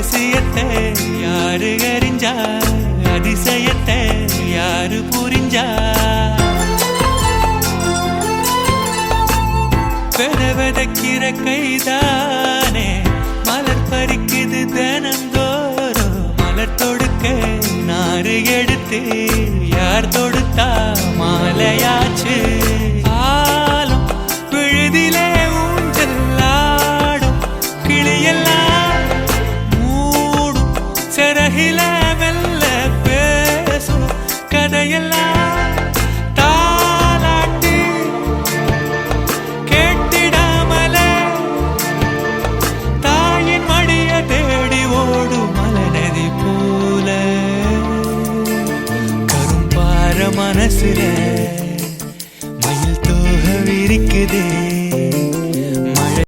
ரகசியத்தை யாரு அறிஞ்சா அதிசயத்தை யாரு புரிஞ்சா வெதக்கிற கைதானே மலர் பறிக்குது தினந்தோறும் மலர் தொடுக்க நாறு எடுத்து யார் தொடுத்தா மாலையாச்சு